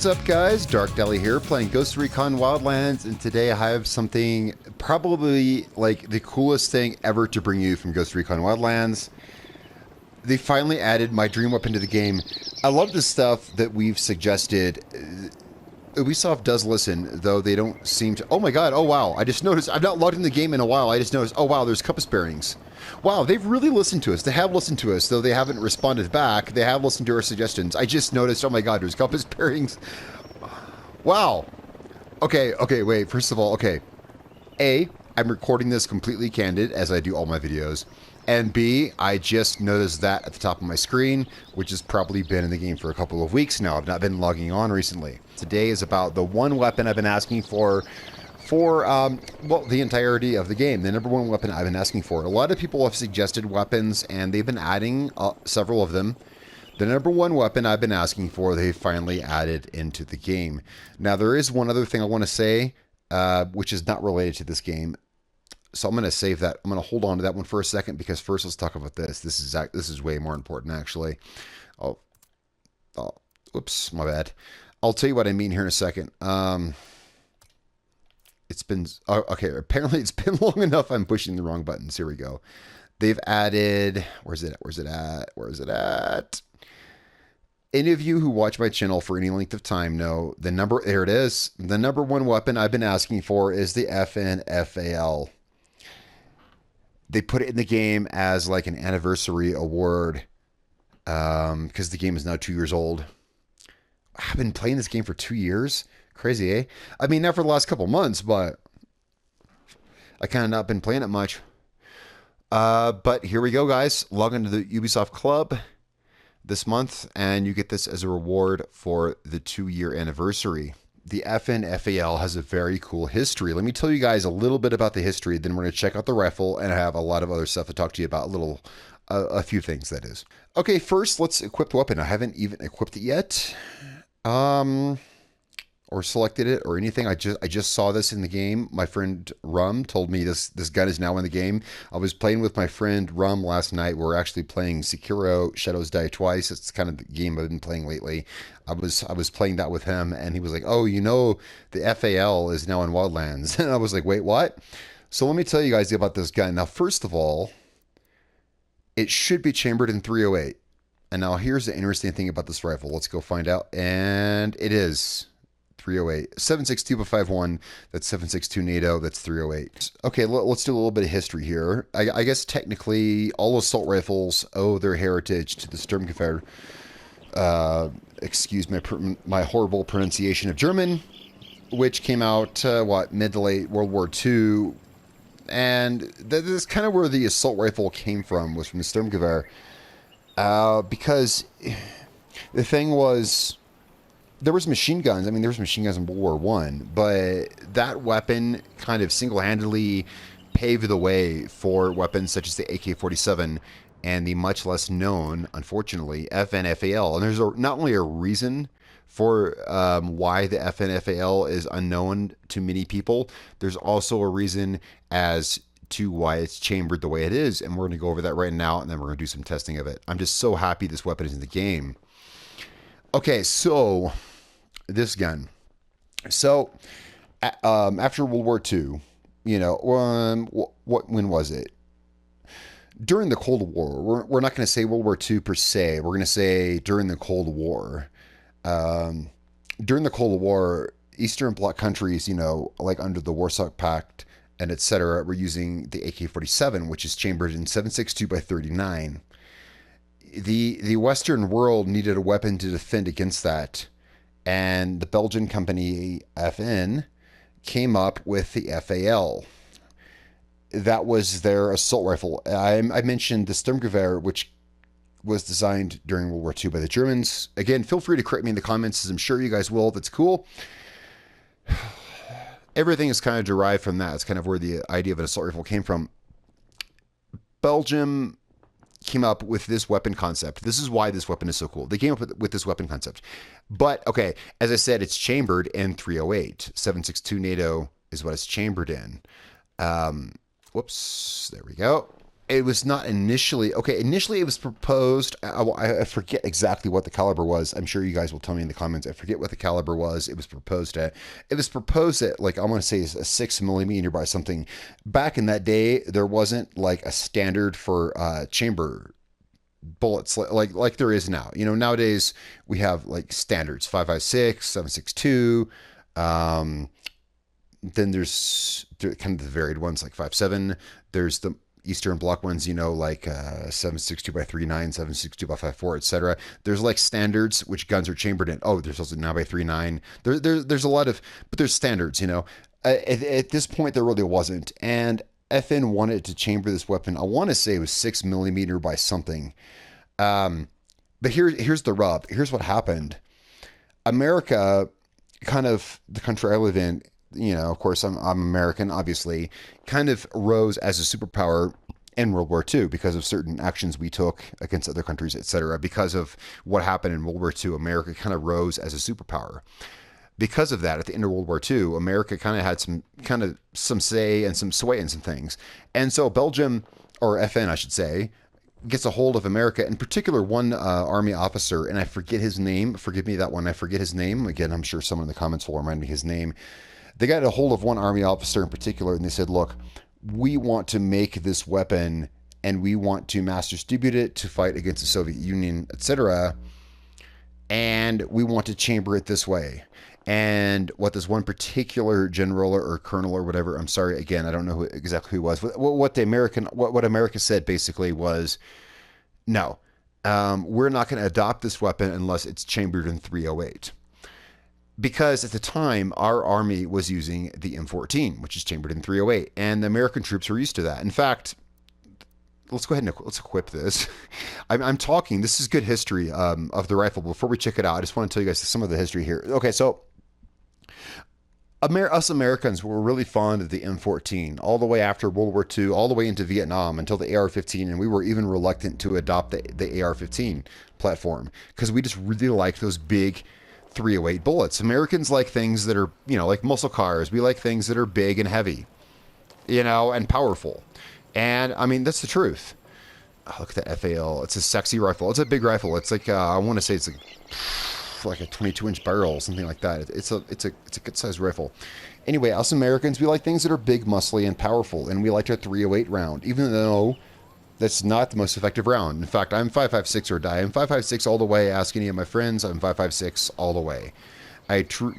What's up, guys? Darkdally here, playing Recon Wildlands, and today I have something probably like the coolest thing ever to bring you from Recon Wildlands. They finally added my dream weapon to the game. I love the stuff that we've suggested. Ubisoft does listen, though they don't seem to... Oh my god, oh wow, I just noticed, I've not logged in the game in a while, I just noticed, oh wow, there's compass bearings. Wow, they've really listened to us. They have listened to us, though they haven't responded back. They have listened to our suggestions. I just noticed, oh my god, there's compass bearings. Wow. Okay, wait, first of all, okay. A, I'm recording this completely candid, as I do all my videos. And B, I just noticed that at the top of my screen, which has probably been in the game for a couple of weeks now. I've not been logging on recently. Today is about the one weapon I've been asking for well, the entirety of the game. The number one weapon I've been asking for. A lot of people have suggested weapons, and they've been adding several of them. The number one weapon I've been asking for, they finally added into the game. Now, there is one other thing I want to say, which is not related to this game. So I'm going to save that. I'm going to hold on to that one for a second, because first let's talk about this. This is way more important, actually. Oh, whoops, my bad. I'll tell you what I mean here in a second. It's been, okay, apparently it's been long enough. I'm pushing the wrong buttons. Here we go. They've added, where's it at? Any of you who watch my channel for any length of time know the number, there it is. The number one weapon I've been asking for is the FN FAL. They put it in the game as like an anniversary award, because the game is now 2 years old. I've been playing this game for 2 years. Crazy, eh? I mean, not for the last couple months, but I kind of not been playing it much. But here we go, guys. Log into the Ubisoft Club this month, and you get this as a reward for the 2-year anniversary. The FN FAL has a very cool history. Let me tell you guys a little bit about the history, then we're going to check out the rifle, and I have a lot of other stuff to talk to you about, a few things, that is. Okay, first, let's equip the weapon. I haven't even equipped it yet. Or selected it or anything. I just saw this in the game. My friend Rum told me this gun is now in the game. I was playing with my friend Rum last night. We're actually playing Sekiro Shadows Die Twice. It's kind of the game I've been playing lately. I was playing that with him, and he was like, "Oh, you know, the FAL is now in Wildlands." And I was like, "Wait, what?" So let me tell you guys about this gun. Now, first of all, it should be chambered in 308. And now here's the interesting thing about this rifle. Let's go find out. And it is 308. 7.62 by 5.1. That's 7.62 NATO. That's 308. Okay, let's do a little bit of history here. I guess technically all assault rifles owe their heritage to the Sturmgewehr. Excuse my horrible pronunciation of German, which came out, mid to late World War II. And this is kind of where the assault rifle came from, was from the Sturmgewehr. Because the thing was, there was machine guns. I mean, there was machine guns in World War I, but that weapon kind of single-handedly paved the way for weapons such as the AK-47 and the much less known, unfortunately, FN FAL. And there's not only a reason for why the FN FAL is unknown to many people, there's also a reason as to why it's chambered the way it is, and we're going to go over that right now, and then we're going to do some testing of it. I'm just so happy this weapon is in the game. Okay, so this gun. So after World War II, you know, when was it? During the Cold War. We're not going to say World War II per se. We're going to say during the Cold War. During the Cold War, Eastern Bloc countries, you know, like under the Warsaw Pact and etc., were using the AK-47, which is chambered in 7.62 by 39. The Western world needed a weapon to defend against that, and the Belgian company FN came up with the FAL. That was their assault rifle. I mentioned the Sturmgewehr, which was designed during World War II by the Germans. Again, feel free to correct me in the comments, as I'm sure you guys will. That's cool. Everything is kind of derived from that. It's kind of where the idea of an assault rifle came from. Belgium came up with this weapon concept. This is why this weapon is so cool. They came up with this weapon concept. But, okay, as I said, it's chambered in 308. 7.62 NATO is what it's chambered in. Whoops, there we go. it was not initially okay. Initially, it was proposed. I forget exactly what the caliber was. I'm sure you guys will tell me in the comments. I forget what the caliber was. It was proposed at. It was proposed at like I want to say a 6 millimeter by something. Back in that day, there wasn't like a standard for chamber bullets like there is now. You know, nowadays we have like standards 5.56, 7.62. Then there's kind of the varied ones like 5.7. There's the Eastern Bloc ones, you know, like 7.62 by 3.9, 7.62 by 5.4, etc. There's like standards which guns are chambered in. Oh, there's also 9 by 3.9. There's a lot of, but there's standards, you know. At this point, there really wasn't. And FN wanted to chamber this weapon. I want to say it was 6 millimeter by something. But here's the rub. Here's what happened. America, kind of the country I live in, you know, of course, I'm American, obviously, kind of rose as a superpower in World War II because of certain actions we took against other countries, etc. Because of what happened in World War II, America kind of rose as a superpower. Because of that, at the end of World War II, America kind of had some say and some sway in some things. And so Belgium, or FN, I should say, gets a hold of America, in particular one army officer, and I forget his name. Forgive me that one. I forget his name. Again, I'm sure someone in the comments will remind me his name. They got a hold of one army officer in particular, and they said, look, we want to make this weapon, and we want to mass distribute it to fight against the Soviet Union, etc., and we want to chamber it this way. And what this one particular general or colonel or whatever, I'm sorry, again, I don't know exactly who it was. What America said basically was, no, we're not going to adopt this weapon unless it's chambered in 308. Because at the time, our army was using the M14, which is chambered in 308, and the American troops were used to that. In fact, let's go ahead and let's equip this. I'm talking, this is good history of the rifle. Before we check it out, I just want to tell you guys some of the history here. Okay, so us Americans were really fond of the M14 all the way after World War II, all the way into Vietnam until the AR-15, and we were even reluctant to adopt the AR-15 platform because we just really liked those big 308 bullets. Americans like things that are, you know, like muscle cars. We like things that are big and heavy, you know, and powerful. And I mean, that's the truth. Oh, look at that FAL. It's a sexy rifle. It's a big rifle. It's like, I want to say it's like a 22-inch barrel, something like that. It's a good sized rifle. Anyway, us Americans, we like things that are big, muscly, and powerful. And we like our 308 round, even though that's not the most effective round. In fact, I'm 5.56 or die. I'm 5.56 all the way. Ask any of my friends. I'm 5.56 all the way. I truly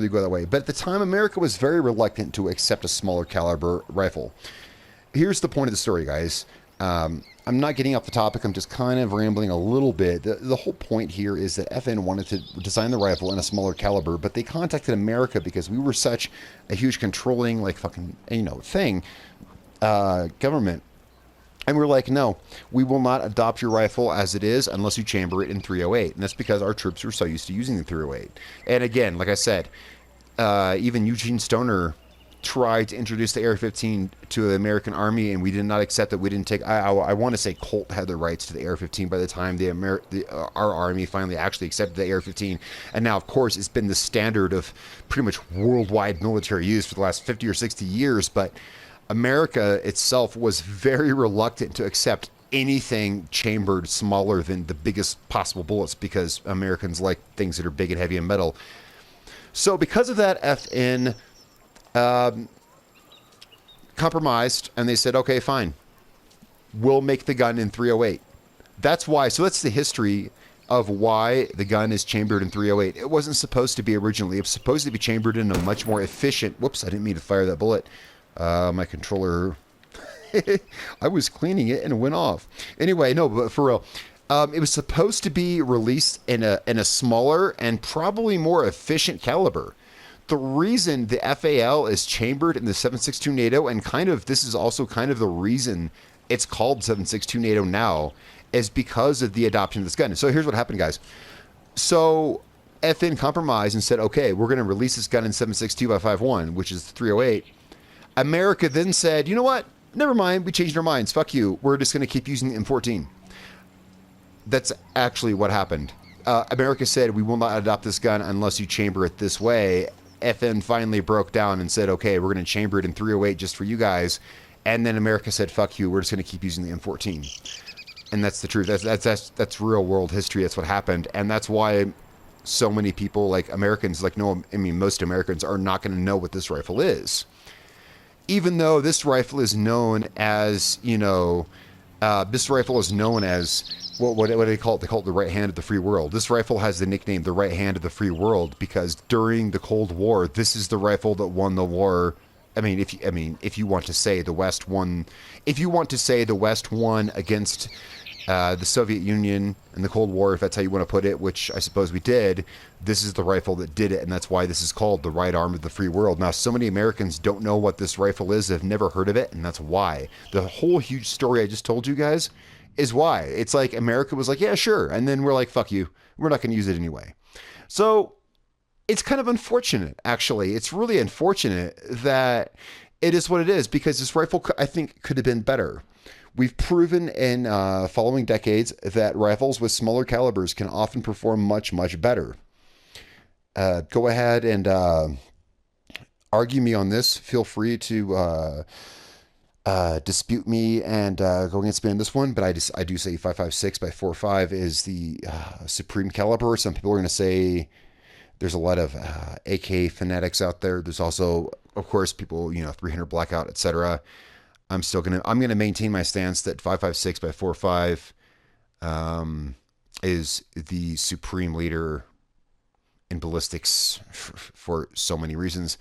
go that way. But at the time, America was very reluctant to accept a smaller caliber rifle. Here's the point of the story, guys. I'm not getting off the topic. I'm just kind of rambling a little bit. The whole point here is that FN wanted to design the rifle in a smaller caliber, but they contacted America because we were such a huge controlling, like, fucking, you know, thing, government. And we're like, no, we will not adopt your rifle as it is unless you chamber it in 308. And that's because our troops were so used to using the 308. And again, like I said, even Eugene Stoner tried to introduce the AR-15 to the American Army, and we did not accept it. We didn't take. I want to say Colt had the rights to the AR-15 by the time our Army finally actually accepted the AR-15. And now, of course, it's been the standard of pretty much worldwide military use for the last 50 or 60 years. But America itself was very reluctant to accept anything chambered smaller than the biggest possible bullets because Americans like things that are big and heavy and metal. So because of that, FN compromised, and they said, okay, fine, we'll make the gun in 308. That's why. So that's the history of why the gun is chambered in 308. It wasn't supposed to be originally. It was supposed to be chambered in a much more efficient. Whoops, I didn't mean to fire that bullet. My controller, I was cleaning it and it went off. Anyway, no, but for real, it was supposed to be released in a smaller and probably more efficient caliber. The reason the FAL is chambered in the 7.62 NATO, and kind of this is also kind of the reason it's called 7.62 NATO now, is because of the adoption of this gun. So here's what happened, guys. So FN compromised and said, okay, we're going to release this gun in 7.62 by 5.1, which is 308. America then said, you know what? Never mind. We changed our minds. Fuck you. We're just going to keep using the M14. That's actually what happened. America said, we will not adopt this gun unless you chamber it this way. FN finally broke down and said, okay, we're going to chamber it in 308 just for you guys. And then America said, fuck you, we're just going to keep using the M14. And that's the truth. That's real world history. That's what happened. And that's why so many people, like Americans, like, no, I mean, most Americans are not going to know what this rifle is. Even though this rifle is known as, you know, this rifle is known as, what do they call it? They call it the right hand of the free world. This rifle has the nickname the right hand of the free world because during the Cold War, this is the rifle that won the war. I mean, if you want to say the West won, if you want to say the West won against the Soviet Union in the Cold War, if that's how you want to put it, which I suppose we did, this is the rifle that did it, and that's why this is called the right arm of the free world. Now, so many Americans don't know what this rifle is, they've never heard of it, and that's why. The whole huge story I just told you guys is why. It's like America was like, yeah, sure, and then we're like, fuck you, we're not going to use it anyway. So it's kind of unfortunate, actually. It's really unfortunate that it is what it is, because this rifle, I think, could have been better. We've proven in following decades that rifles with smaller calibers can often perform much, much better. Go ahead and argue me on this. Feel free to dispute me and go against me on this one. But I do say 5.56 by 4.5 is the supreme caliber. Some people are going to say there's a lot of AK fanatics out there. There's also, of course, people, you know, 300 blackout, etc. I'm gonna maintain my stance that 5.56 by 4.5 is the supreme leader in ballistics for so many reasons.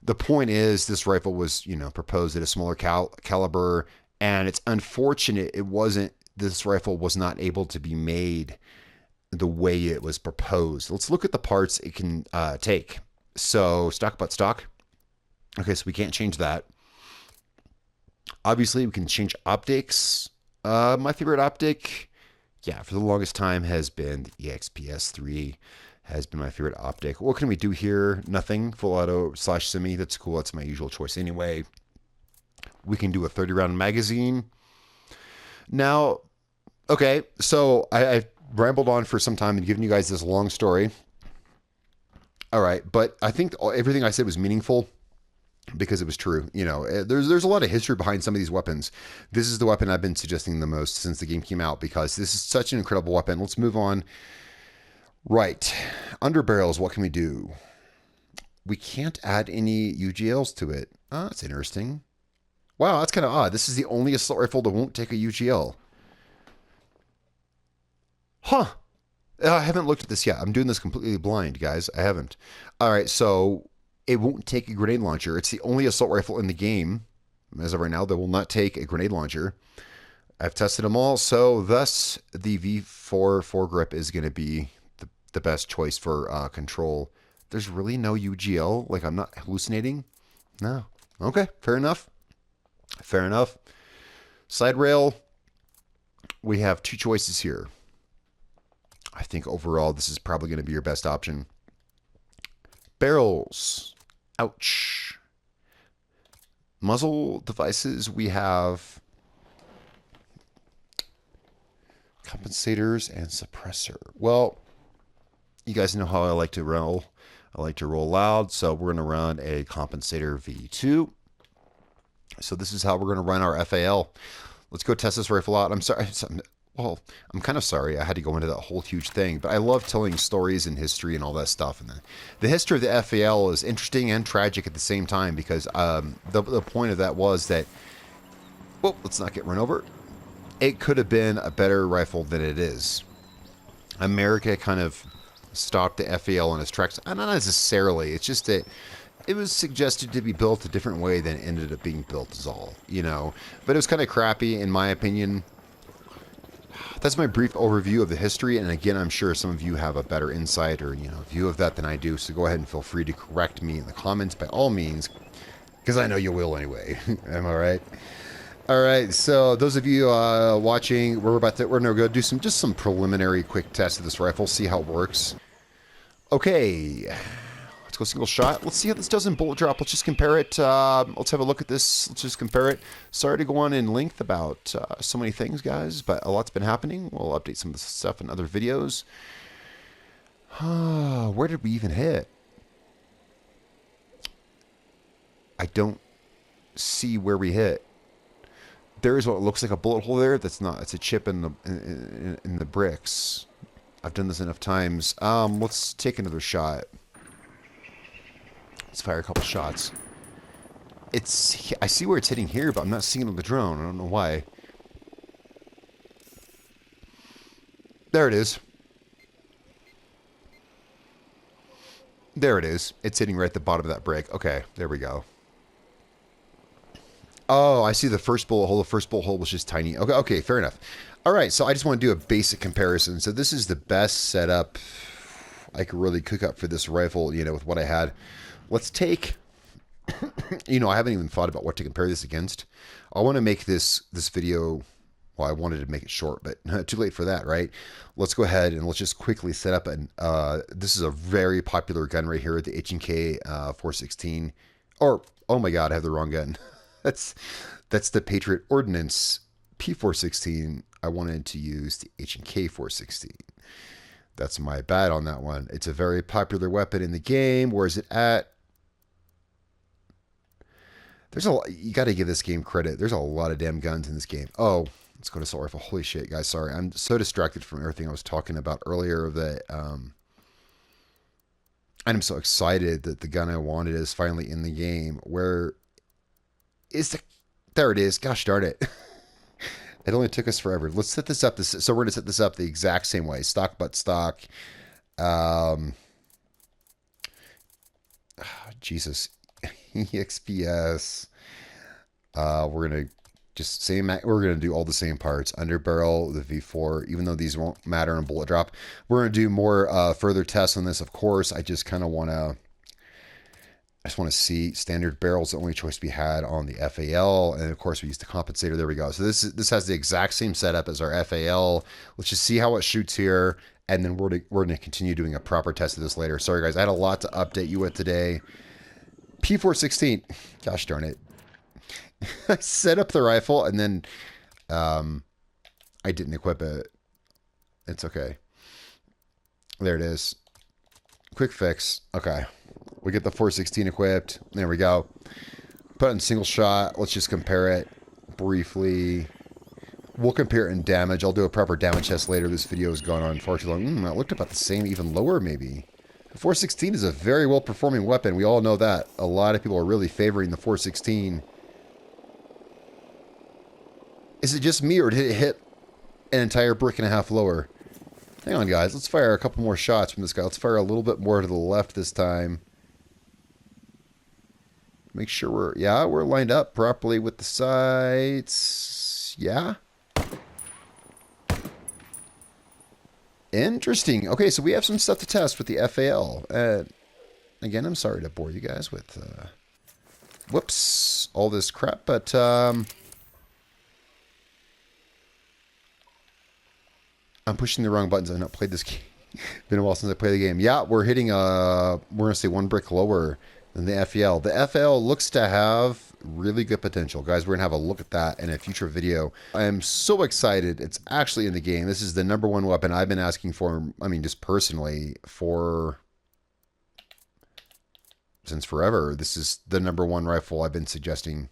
The point is, this rifle was, you know, proposed at a smaller caliber, and it's unfortunate this rifle was not able to be made the way it was proposed. Let's look at the parts it can take. So stock butt stock. Okay, so we can't change that. Obviously, we can change optics. My favorite optic, yeah, for the longest time has been the EXPS3, has been my favorite optic. What can we do here? Nothing. Full auto / semi. That's cool. That's my usual choice anyway. We can do a 30-round magazine. Now, okay, so I rambled on for some time and given you guys this long story. All right, but I think everything I said was meaningful, because it was true. You know, there's a lot of history behind some of these weapons. This is the weapon I've been suggesting the most since the game came out, because this is such an incredible weapon. Let's move on. Right. Underbarrels, what can we do? We can't add any UGLs to it. Oh, that's interesting. Wow, that's kind of odd. This is the only assault rifle that won't take a UGL. Huh. I haven't looked at this yet. I'm doing this completely blind, guys. I haven't. All right, so it won't take a grenade launcher. It's the only assault rifle in the game, as of right now, that will not take a grenade launcher. I've tested them all, so thus the V4 foregrip is going to be the best choice for control. There's really no UGL. Like, I'm not hallucinating. No. Okay, fair enough. Fair enough. Side rail, we have two choices here. I think overall this is probably going to be your best option. Barrels. Ouch. Muzzle devices, we have compensators and suppressor. Well, you guys know how I like to roll. I like to roll loud, so we're going to run a compensator V2. So this is how we're going to run our FAL. Let's go test this rifle out. I'm sorry. Well, I'm kind of sorry I had to go into that whole huge thing, but I love telling stories and history and all that stuff. And the history of the FAL is interesting and tragic at the same time, because the point of that was that, well, let's not get run over. It could have been a better rifle than it is. America kind of stopped the FAL in its tracks. Not necessarily. It's just that it was suggested to be built a different way than it ended up being built is all, you know. But it was kind of crappy, in my opinion. That's my brief overview of the history, and again, I'm sure some of you have a better insight or, you know, view of that than I do, so go ahead and feel free to correct me in the comments by all means, because I know you will anyway. Am I right? All right, so those of you watching, we're going to go do just some preliminary quick tests of this rifle, see how it works. Okay, let's go single shot. Let's see how this does in bullet drop. Let's just compare it. Let's have a look at this. Let's just compare it. Sorry to go on in length about so many things, guys, but a lot's been happening. We'll update some of the stuff in other videos. Where did we even hit? I don't see where we hit. there is what looks like a bullet hole there. That's not. It's a chip in the in the bricks. I've done this enough times. Let's take another shot. Let's fire a couple shots. I see where it's hitting here, but I'm not seeing it on the drone. I don't know why. There it is. There it is. It's hitting right at the bottom of that brick. Okay, there we go. Oh, I see the first bullet hole. The first bullet hole was just tiny. Okay, okay, fair enough. All right, so I just want to do a basic comparison. So this is the best setup I could really cook up for this rifle, you know, with what I had. Let's take, you know, I haven't even thought about what to compare this against. I want to make this video, well, I wanted to make it short, but too late for that, right? Let's go ahead and let's just quickly set up an, this is a very popular gun right here, the H&K 416, or, oh my God, I have the wrong gun. That's the Patriot Ordnance P416. I wanted to use the H&K 416. That's my bad on that one. It's a very popular weapon in the game. Where is it at? There's you got to give this game credit. There's a lot of damn guns in this game. Oh, let's go to assault rifle. Holy shit, guys. Sorry. I'm so distracted from everything I was talking about earlier that, and I'm so excited that the gun I wanted is finally in the game. Where is the, there it is. Gosh darn it. It only took us forever. Let's set this up. So we're going to set this up the exact same way. Stock butt stock. Jesus. EXPS. We're going to just we're going to do all the same parts. Underbarrel, the V4, even though these won't matter in bullet drop. We're going to do more further tests on this, of course. I just kind of want to, I just want to see standard barrels, the only choice we had on the FAL. And of course we used the compensator. There we go. So this has the exact same setup as our FAL. Let's just see how it shoots here. And then we're going to continue doing a proper test of this later. Sorry guys, I had a lot to update you with today. P416, gosh darn it. I set up the rifle and then I didn't equip it. It's okay. There it is. Quick fix. Okay. We get the 416 equipped. There we go. Put it in single shot. Let's just compare it briefly. We'll compare it in damage. I'll do a proper damage test later. This video has gone on far too long. It looked about the same, even lower maybe. The 416 is a very well-performing weapon. We all know that. A lot of people are really favoring the 416. Is it just me, or did it hit an entire brick and a half lower? Hang on, guys. Let's fire a couple more shots from this guy. Let's fire a little bit more to the left this time. Make sure we're lined up properly with the sights. Yeah. Interesting. Okay, so we have some stuff to test with the FAL. Again, I'm sorry to bore you guys with, whoops, all this crap, but, I'm pushing the wrong buttons. I've not played this game. Been a while since I played the game. Yeah, we're hitting, we're going to say one brick lower than the FAL. The FAL looks to have really good potential. Guys, we're going to have a look at that in a future video. I am so excited. It's actually in the game. This is the #1 weapon I've been asking for, I mean, just personally, since forever. This is the #1 rifle I've been suggesting.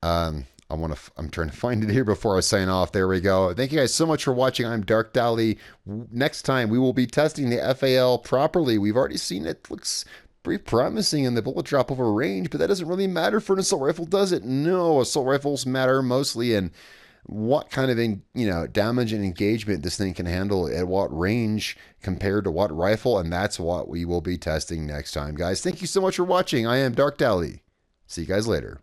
I'm trying to find it here before I sign off. There we go. Thank you guys so much for watching. I'm Darkdally. Next time, we will be testing the FAL properly. We've already seen it. Looks pretty promising in the bullet drop over range, but that doesn't really matter for an assault rifle, does it? No, assault rifles matter mostly in what kind of, damage and engagement this thing can handle at what range compared to what rifle, and that's what we will be testing next time, guys. Thank you so much for watching. I am Darkdally. See you guys later.